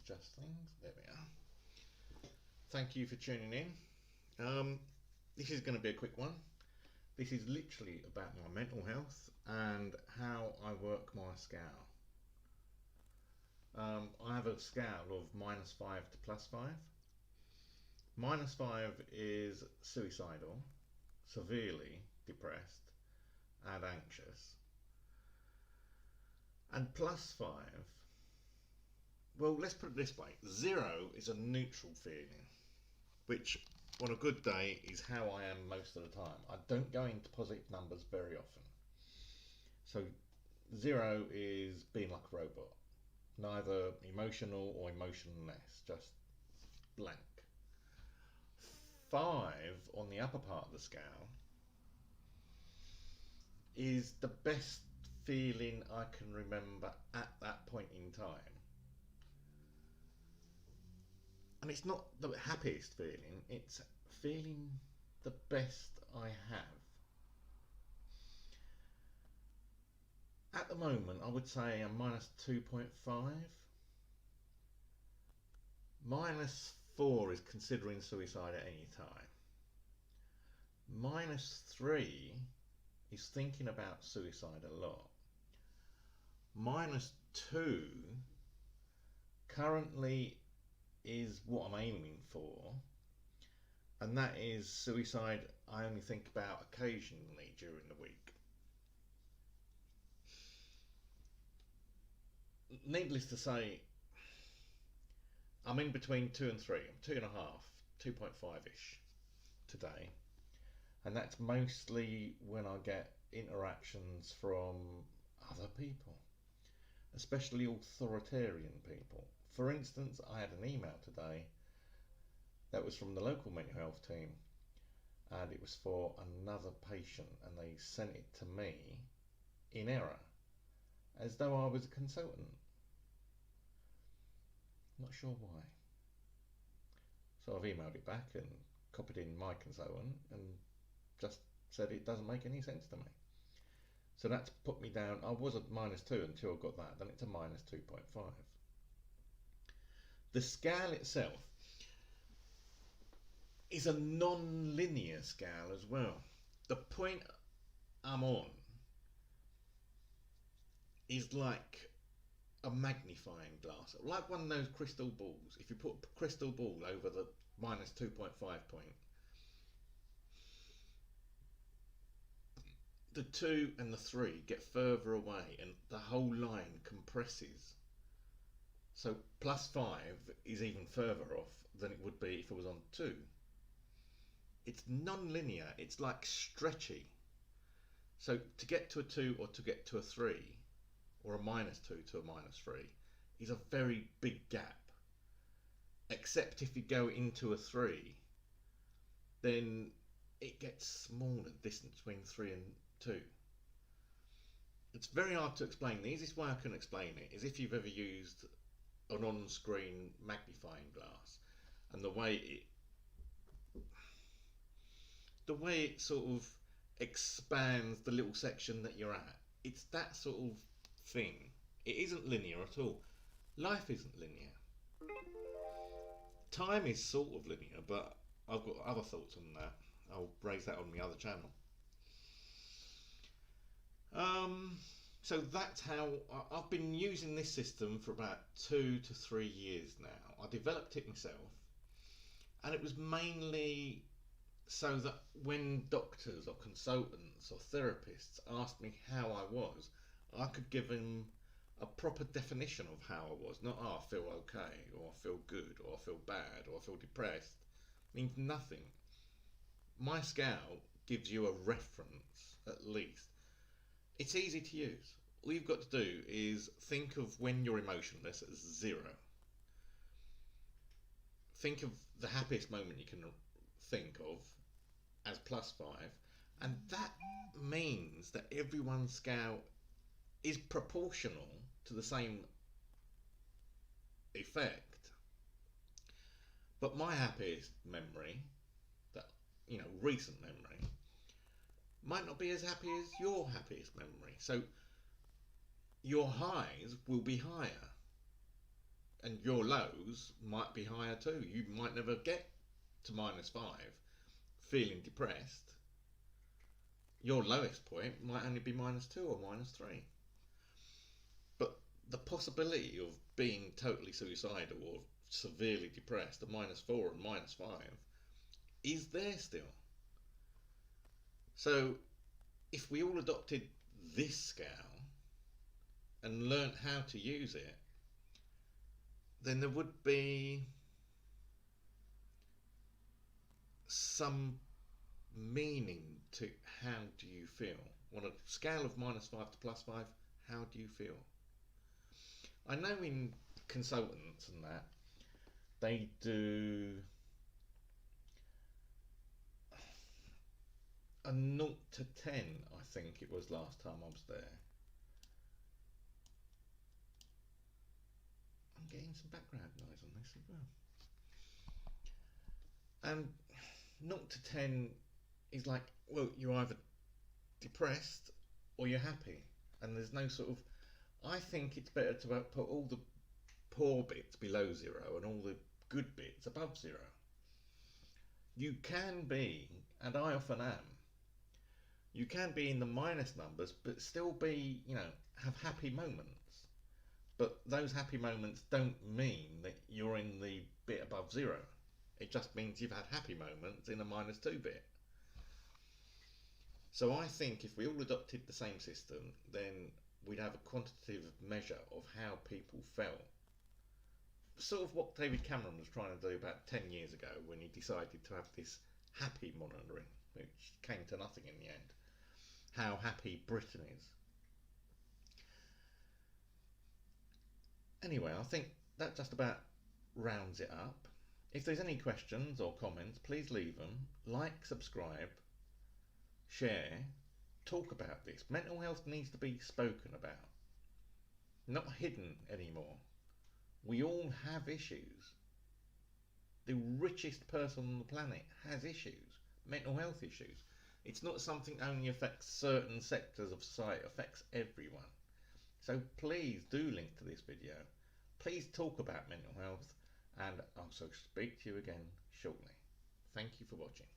adjust things. There we are. Thank you for tuning in. This is going to be a quick one. This is literally about my mental health and how I work my scale. I have a scale of -5 to +5. -5 is suicidal, severely depressed and anxious. And +5, well, let's put it this way. 0 is a neutral feeling, which on a good day is how I am most of the time. I don't go into positive numbers very often. So 0 is being like a robot. Neither emotional or emotionless, just blank. 5 on the upper part of the scale is the best feeling I can remember at that point in time. And it's not the happiest feeling, it's feeling the best I have. At the moment, I would say I'm -2.5. -4 is considering suicide at any time. -3 is thinking about suicide a lot. -2 currently is what I'm aiming for, and that is suicide I only think about occasionally during the week. Needless to say, I'm in between 2 and 3. I'm 2.5, 2.5-ish today, and that's mostly when I get interactions from other people, especially authoritarian people. For instance, I had an email today that was from the local mental health team, and it was for another patient, and they sent it to me in error, as though I was a consultant. Not sure why. So I've emailed it back and copied in my consultant and just said it doesn't make any sense to me. So that's put me down. I was at -2 until I got that, then it's a -2.5. The scale itself is a non-linear scale as well. The point I'm on is like a magnifying glass, like one of those crystal balls. If you put a crystal ball over the -2.5 point, the 2 and the 3 get further away and the whole line compresses. So +5 is even further off than it would be if it was on 2. It's non-linear, it's like stretchy. So to get to a 2 or to get to a 3, or a -2 to a -3, is a very big gap. Except if you go into a 3, then it gets smaller, the distance between 3 and 2. It's very hard to explain. The easiest way I can explain it is if you've ever used an on-screen magnifying glass, and the way it sort of expands the little section that you're at. It's that sort of thing. It isn't linear at all. Life isn't linear. Time is sort of linear, but I've got other thoughts on that. I'll raise that on my other channel. So that's how I've been using this system for about 2 to 3 years now. I developed it myself, and it was mainly so that when doctors or consultants or therapists asked me how I was, I could give them a proper definition of how I was. Not, I feel okay, or I feel good, or I feel bad, or I feel depressed. It means nothing. My scale gives you a reference, at least. It's easy to use. All you've got to do is think of when you're emotionless as 0. Think of the happiest moment you can think of as +5, and that means that everyone's scale is proportional to the same effect. But my happiest memory, that recent memory, might not be as happy as your happiest memory. So your highs will be higher. And your lows might be higher too. You might never get to -5 feeling depressed. Your lowest point might only be -2 or -3. But the possibility of being totally suicidal or severely depressed at -4 and -5 is there still. So if we all adopted this scale and learnt how to use it, then there would be some meaning to how do you feel. On a scale of -5 to +5, how do you feel? I know in consultants and that, they do a 0 to 10, I think it was last time I was there. I'm getting some background noise on this as well. And 0 to 10 is like, well, you're either depressed or you're happy. And there's no sort of... I think it's better to put all the poor bits below 0 and all the good bits above 0. You can be, and I often am, you can be in the minus numbers but still be, have happy moments. But those happy moments don't mean that you're in the bit above 0. It just means you've had happy moments in a -2 bit. So I think if we all adopted the same system, then we'd have a quantitative measure of how people felt. Sort of what David Cameron was trying to do about 10 years ago when he decided to have this happy monitoring, which came to nothing in the end. How happy Britain is. Anyway, I think that just about rounds it up. If there's any questions or comments, please leave them. Like, subscribe, share, talk about this. Mental health needs to be spoken about, not hidden anymore. We all have issues. The richest person on the planet has issues, mental health issues. It's not something that only affects certain sectors of society, it affects everyone. So please do link to this video. Please talk about mental health, and I'll speak to you again shortly. Thank you for watching.